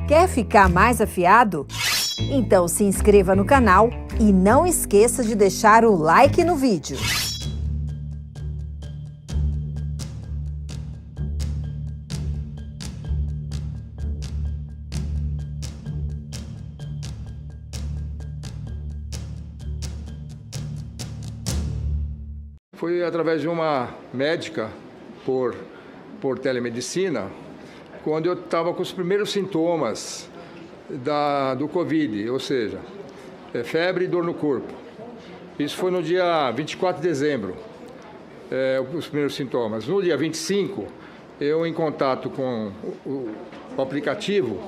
Quer ficar mais afiado? Então se inscreva no canal e não esqueça de deixar o like no vídeo. Foi através de uma médica por telemedicina, quando eu estava com os primeiros sintomas do Covid, ou seja, febre e dor no corpo. Isso foi no dia 24 de dezembro, os primeiros sintomas. No dia 25, eu, em contato com o aplicativo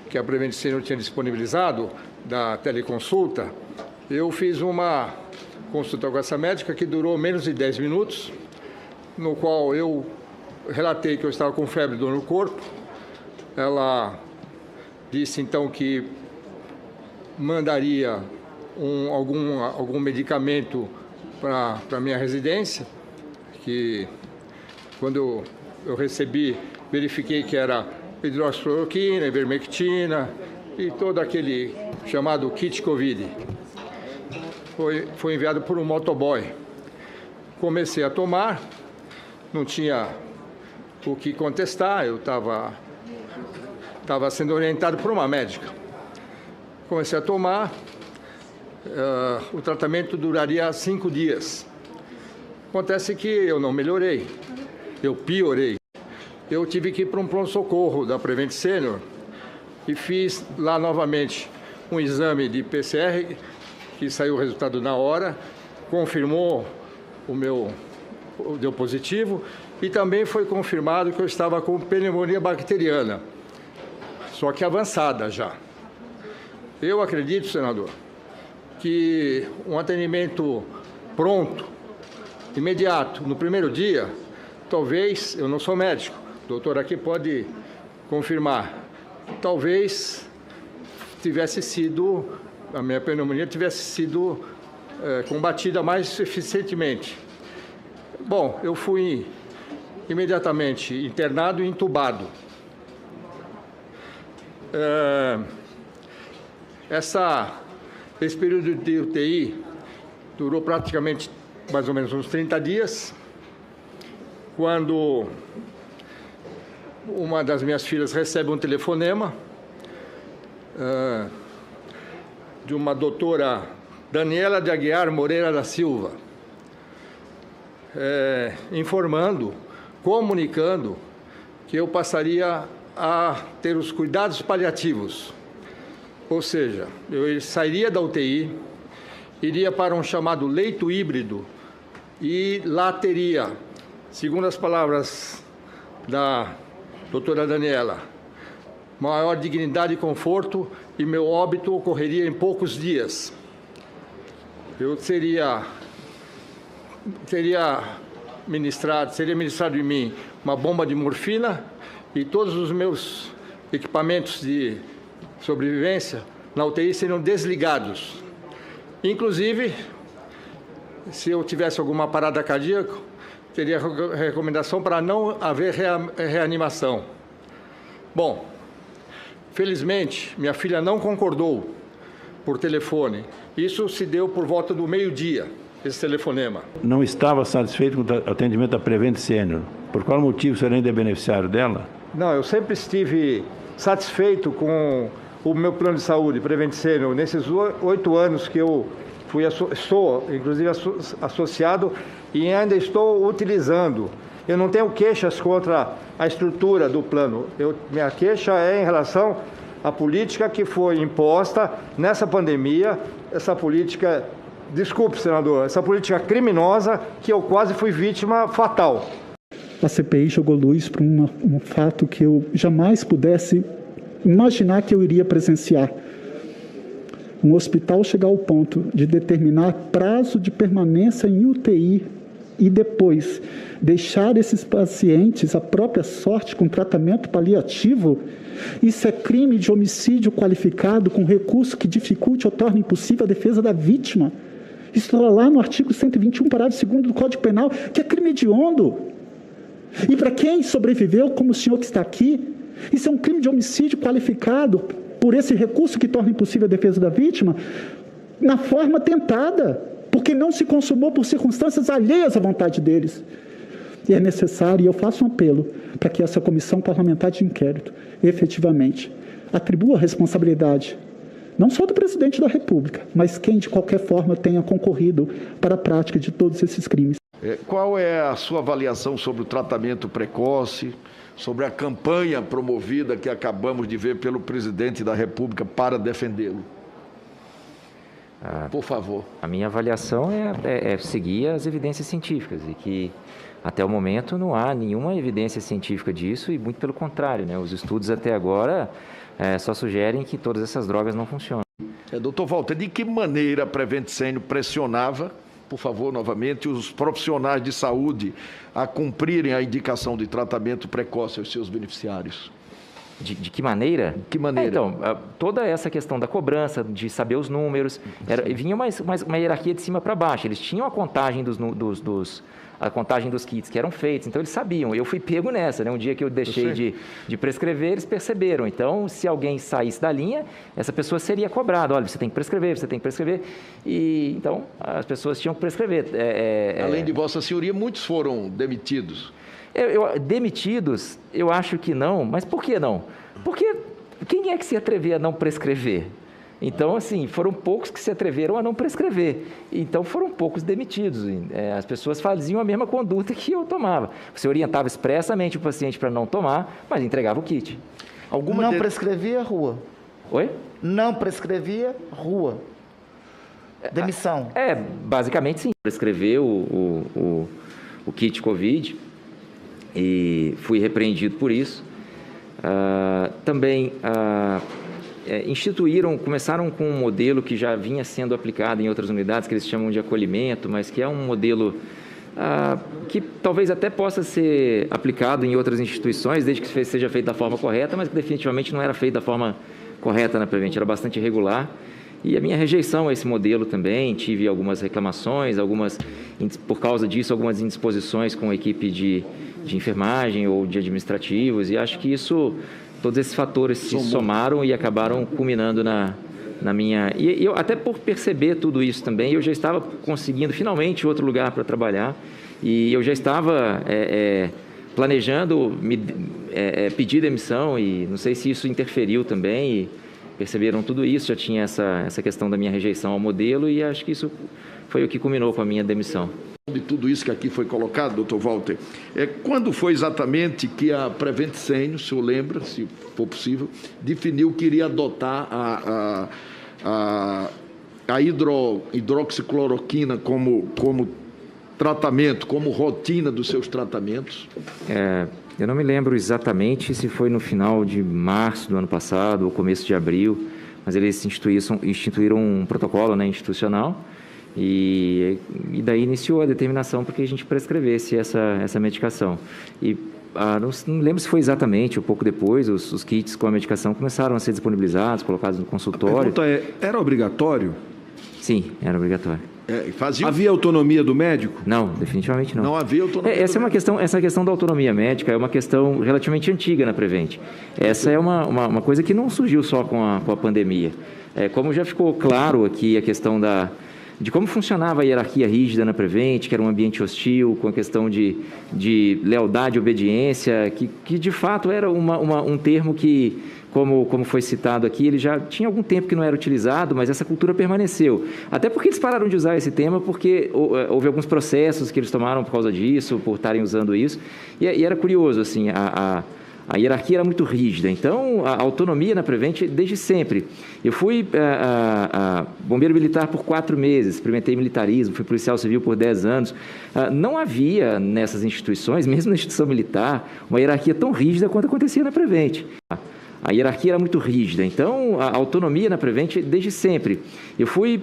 que a Prevent Senior tinha disponibilizado, da teleconsulta, eu fiz uma consulta com essa médica que durou menos de 10 minutos, no qual eu relatei que eu estava com febre e dor no corpo. Ela disse então que mandaria algum medicamento para a minha residência, que quando eu recebi, verifiquei que era hidroxicloroquina, ivermectina e todo aquele chamado kit Covid. Foi enviado por um motoboy. Comecei a tomar, não tinha o que contestar, eu estava sendo orientado por uma médica. Comecei a tomar, o tratamento duraria 5 dias. Acontece que eu não melhorei, eu piorei. Eu tive que ir para um pronto-socorro da Prevent Senior e fiz lá novamente um exame de PCR, que saiu o resultado na hora, confirmou deu positivo, e também foi confirmado que eu estava com pneumonia bacteriana, só que avançada já. Eu acredito, senador, que um atendimento pronto, imediato, no primeiro dia, talvez, eu não sou médico, o doutor aqui pode confirmar, talvez a minha pneumonia tivesse sido combatida mais eficientemente. Bom, eu fui imediatamente internado e entubado. Esse período de UTI durou praticamente mais ou menos uns 30 dias, quando uma das minhas filhas recebe um telefonema de uma doutora Daniela de Aguiar Moreira da Silva, comunicando que eu passaria a ter os cuidados paliativos. Ou seja, eu sairia da UTI, iria para um chamado leito híbrido e lá teria, segundo as palavras da doutora Daniela, maior dignidade e conforto, e meu óbito ocorreria em poucos dias. Eu seria ministrado em mim uma bomba de morfina e todos os meus equipamentos de sobrevivência na UTI seriam desligados. Inclusive, se eu tivesse alguma parada cardíaca, teria recomendação para não haver reanimação. Bom, felizmente, minha filha não concordou por telefone. Isso se deu por volta do meio-dia, esse telefonema. Não estava satisfeito com o atendimento da Prevent Senior. Por qual motivo o senhor ainda é beneficiário dela? Não, eu sempre estive satisfeito com o meu plano de saúde, Prevent Senior, nesses 8 anos que eu sou, inclusive, associado e ainda estou utilizando. Eu não tenho queixas contra a estrutura do plano. Minha queixa é em relação à política que foi imposta nessa pandemia, essa política, desculpe, senador, essa política criminosa que eu quase fui vítima fatal. A CPI jogou luz para um fato que eu jamais pudesse imaginar que eu iria presenciar. Um hospital chegar ao ponto de determinar prazo de permanência em UTI e depois deixar esses pacientes à própria sorte com tratamento paliativo, isso é crime de homicídio qualificado com recurso que dificulte ou torne impossível a defesa da vítima. Isso está lá no artigo 121, parágrafo 2º do Código Penal, que é crime hediondo. E para quem sobreviveu, como o senhor que está aqui, Isso é um crime de homicídio qualificado por esse recurso que torna impossível a defesa da vítima na forma tentada, porque não se consumou por circunstâncias alheias à vontade deles. E é necessário, e eu faço um apelo para que essa comissão parlamentar de inquérito, efetivamente, atribua a responsabilidade, não só do presidente da República, mas quem de qualquer forma tenha concorrido para a prática de todos esses crimes. Qual é a sua avaliação sobre o tratamento precoce, sobre a campanha promovida que acabamos de ver pelo presidente da República para defendê-lo? Por favor. A minha avaliação é seguir as evidências científicas e que, até o momento, não há nenhuma evidência científica disso e, muito pelo contrário, né? Os estudos até agora só sugerem que todas essas drogas não funcionam. Doutor Walter, de que maneira a Prevent Senior pressionava, por favor, novamente, os profissionais de saúde a cumprirem a indicação de tratamento precoce aos seus beneficiários? De que maneira? De que maneira? Então, toda essa questão da cobrança, de saber os números, vinha uma hierarquia de cima para baixo. Eles tinham a contagem a contagem dos kits que eram feitos, então eles sabiam. Eu fui pego nessa, né? Um dia que eu deixei de prescrever, eles perceberam. Então, se alguém saísse da linha, essa pessoa seria cobrada. Olha, você tem que prescrever, você tem que prescrever. E, então, as pessoas tinham que prescrever. Além de Vossa Senhoria, muitos foram demitidos. Demitidos, eu acho que não, mas por que não? Porque quem é que se atrevia a não prescrever? Então, assim, foram poucos que se atreveram a não prescrever. Então, foram poucos demitidos. As pessoas faziam a mesma conduta que eu tomava. Você orientava expressamente o paciente para não tomar, mas entregava o kit. Não prescrevia, rua. Oi? Não prescrevia, rua. Demissão. Basicamente, sim. Prescreveu o kit Covid e fui repreendido por isso. Também começaram com um modelo que já vinha sendo aplicado em outras unidades, que eles chamam de acolhimento, mas que é um modelo que talvez até possa ser aplicado em outras instituições, desde que seja feito da forma correta, mas que definitivamente não era feito da forma correta na Prevent, era bastante irregular. E a minha rejeição a esse modelo também, tive algumas reclamações, por causa disso, algumas indisposições com a equipe de enfermagem ou de administrativos, e acho que todos esses fatores se somaram e acabaram culminando na minha... E eu, até por perceber tudo isso também, eu já estava conseguindo finalmente outro lugar para trabalhar, e eu já estava planejando pedir demissão, e não sei se isso interferiu também, e perceberam tudo isso, já tinha essa questão da minha rejeição ao modelo, e acho que isso foi o que culminou com a minha demissão. De tudo isso que aqui foi colocado, doutor Walter, quando foi exatamente que a Prevent Senior, o senhor lembra, se for possível, definiu que iria adotar a hidroxicloroquina como tratamento, como rotina dos seus tratamentos? Eu não me lembro exatamente se foi no final de março do ano passado ou começo de abril, mas eles instituíram um protocolo, né, institucional, e daí iniciou a determinação para que a gente prescrevesse essa medicação. E não lembro se foi exatamente, um pouco depois, os kits com a medicação começaram a ser disponibilizados, colocados no consultório. A pergunta era obrigatório? Sim, era obrigatório. Havia autonomia do médico? Não, definitivamente não. Não havia autonomia essa questão da autonomia médica é uma questão relativamente antiga na Prevent. Essa é uma coisa que não surgiu só com a pandemia. Como já ficou claro aqui a questão de como funcionava a hierarquia rígida na Prevent, que era um ambiente hostil, com a questão de lealdade e obediência, que de fato era um termo que, como foi citado aqui, ele já tinha algum tempo que não era utilizado, mas essa cultura permaneceu. Até porque eles pararam de usar esse tema, porque houve alguns processos que eles tomaram por causa disso, por estarem usando isso, e era curioso, assim, a hierarquia era muito rígida, então a autonomia na Prevent desde sempre. Eu fui bombeiro militar por 4 meses, experimentei militarismo, fui policial civil por 10 anos. Não havia nessas instituições, mesmo na instituição militar, uma hierarquia tão rígida quanto acontecia na Prevent. A hierarquia era muito rígida, então a autonomia na Prevent desde sempre. Eu fui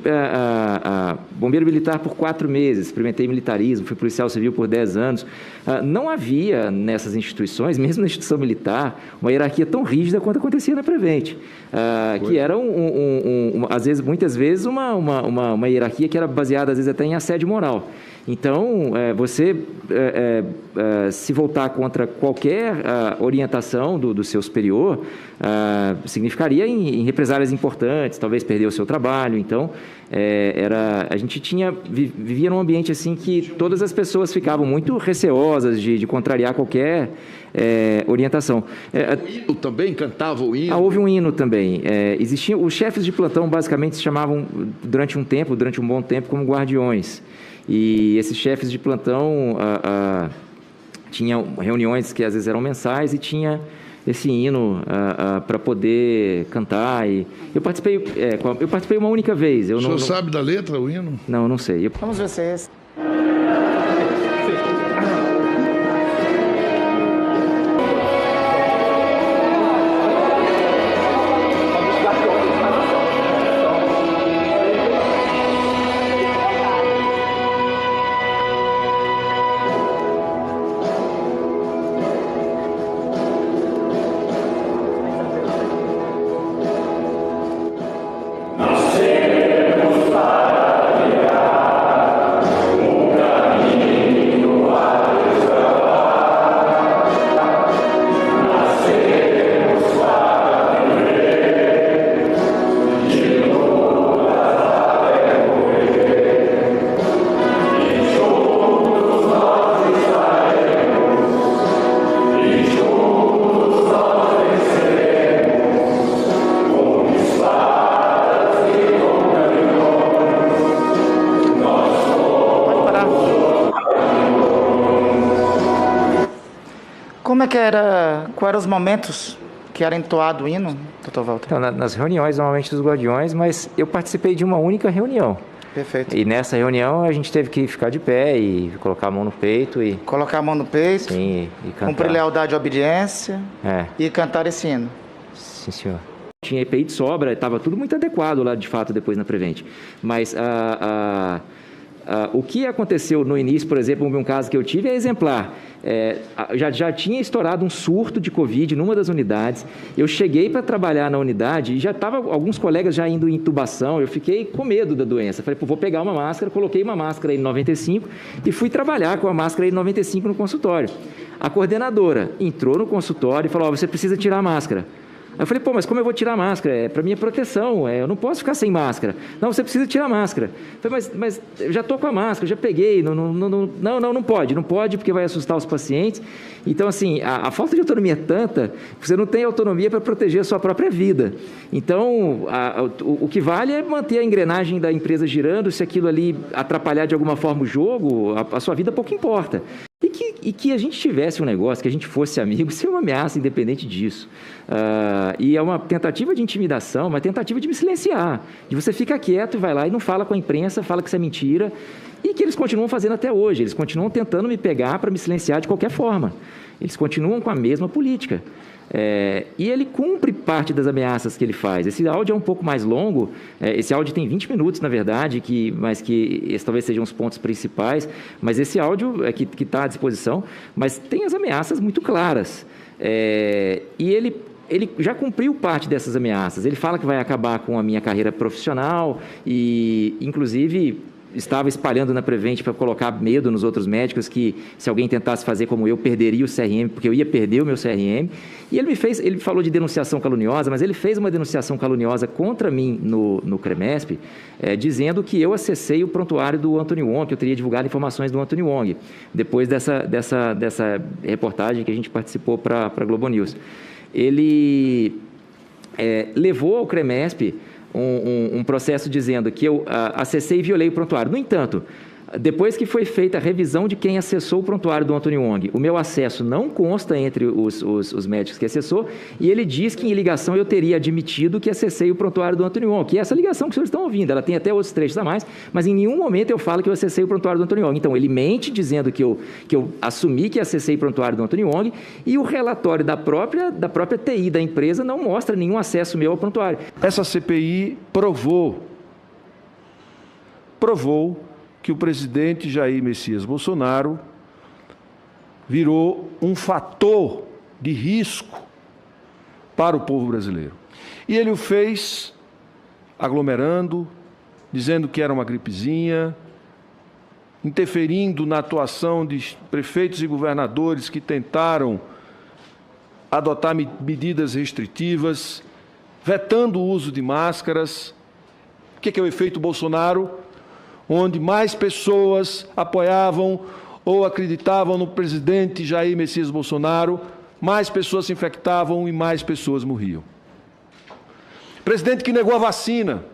bombeiro militar por 4 meses, experimentei militarismo, fui policial civil por 10 anos. Não havia nessas instituições, mesmo na instituição militar, uma hierarquia tão rígida quanto acontecia na Prevent, que era, às vezes, muitas vezes, uma hierarquia que era baseada, às vezes, até em assédio moral. Então, você se voltar contra qualquer orientação do seu superior significaria em represálias importantes, talvez perder o seu trabalho. Então, a gente vivia num ambiente assim que todas as pessoas ficavam muito receosas de contrariar qualquer orientação. O hino também? Cantava o hino? Houve um hino também. Existiam, os chefes de plantão basicamente se chamavam, durante um bom tempo, como guardiões. E esses chefes de plantão tinham reuniões que às vezes eram mensais e tinha esse hino para poder cantar. E eu participei uma única vez. O senhor sabe da letra, o hino? Não, não sei. Vamos ver se é esse. Como é que era, quais eram os momentos que era entoado o hino, doutor Walter? Então, nas reuniões, normalmente dos guardiões, mas eu participei de uma única reunião. Perfeito. E nessa reunião a gente teve que ficar de pé e colocar a mão no peito e... Colocar a mão no peito. Sim, e cantar. Cumprir lealdade e obediência. E cantar esse hino. Sim, senhor. Tinha EPI de sobra, estava tudo muito adequado lá, de fato, depois na Prevent. Mas o que aconteceu no início, por exemplo, um caso que eu tive é exemplar. Já tinha estourado um surto de Covid numa das unidades. Eu cheguei para trabalhar na unidade e já estava alguns colegas já indo em intubação. Eu fiquei com medo da doença. Falei, vou pegar uma máscara, coloquei uma máscara N95 e fui trabalhar com a máscara N95 no consultório. A coordenadora entrou no consultório e falou, você precisa tirar a máscara. Aí eu falei, mas como eu vou tirar a máscara? É para minha proteção, eu não posso ficar sem máscara. Não, você precisa tirar a máscara. Eu falei, mas eu já estou com a máscara, já peguei. Não pode, porque vai assustar os pacientes. Então, assim, a falta de autonomia é tanta que você não tem autonomia para proteger a sua própria vida. Então, o que vale é manter a engrenagem da empresa girando. Se aquilo ali atrapalhar de alguma forma o jogo, a sua vida pouco importa. E que a gente tivesse um negócio, que a gente fosse amigo, isso é uma ameaça independente disso. E é uma tentativa de intimidação, uma tentativa de me silenciar. De você ficar quieto e vai lá e não fala com a imprensa, fala que isso é mentira. E que eles continuam fazendo até hoje. Eles continuam tentando me pegar para me silenciar de qualquer forma. Eles continuam com a mesma política. E ele cumpre parte das ameaças que ele faz. Esse áudio é um pouco mais longo, esse áudio tem 20 minutos, na verdade, mas que esses talvez sejam os pontos principais, mas esse áudio que está à disposição, mas tem as ameaças muito claras. E ele já cumpriu parte dessas ameaças. Ele fala que vai acabar com a minha carreira profissional e, inclusive, estava espalhando na Prevent para colocar medo nos outros médicos que se alguém tentasse fazer como eu, perderia o CRM, porque eu ia perder o meu CRM. E ele falou de denunciação caluniosa, mas ele fez uma denunciação caluniosa contra mim no CREMESP, dizendo que eu acessei o prontuário do Anthony Wong, que eu teria divulgado informações do Anthony Wong, depois dessa reportagem que a gente participou para a Globo News. Ele levou ao CREMESP um processo dizendo que eu acessei e violei o prontuário. No entanto, Depois que foi feita a revisão de quem acessou o prontuário do Antônio Wong, o meu acesso não consta entre os médicos que acessou, e ele diz que em ligação eu teria admitido que acessei o prontuário do Antônio Wong, que é essa ligação que os senhores estão ouvindo, ela tem até outros trechos a mais, mas em nenhum momento eu falo que eu acessei o prontuário do Antônio Wong. Então, ele mente dizendo que eu assumi que acessei o prontuário do Antônio Wong, e o relatório da própria TI da empresa não mostra nenhum acesso meu ao prontuário. Essa CPI provou que o presidente Jair Messias Bolsonaro virou um fator de risco para o povo brasileiro. E ele o fez aglomerando, dizendo que era uma gripezinha, interferindo na atuação de prefeitos e governadores que tentaram adotar medidas restritivas, vetando o uso de máscaras. O que é o efeito Bolsonaro? Onde mais pessoas apoiavam ou acreditavam no presidente Jair Messias Bolsonaro, mais pessoas se infectavam e mais pessoas morriam. Presidente que negou a vacina,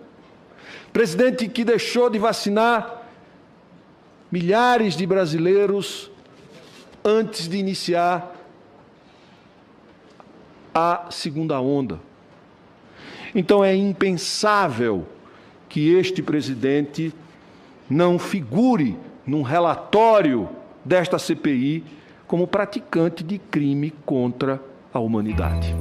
presidente que deixou de vacinar milhares de brasileiros antes de iniciar a segunda onda. Então é impensável que este presidente não figure num relatório desta CPI como praticante de crime contra a humanidade.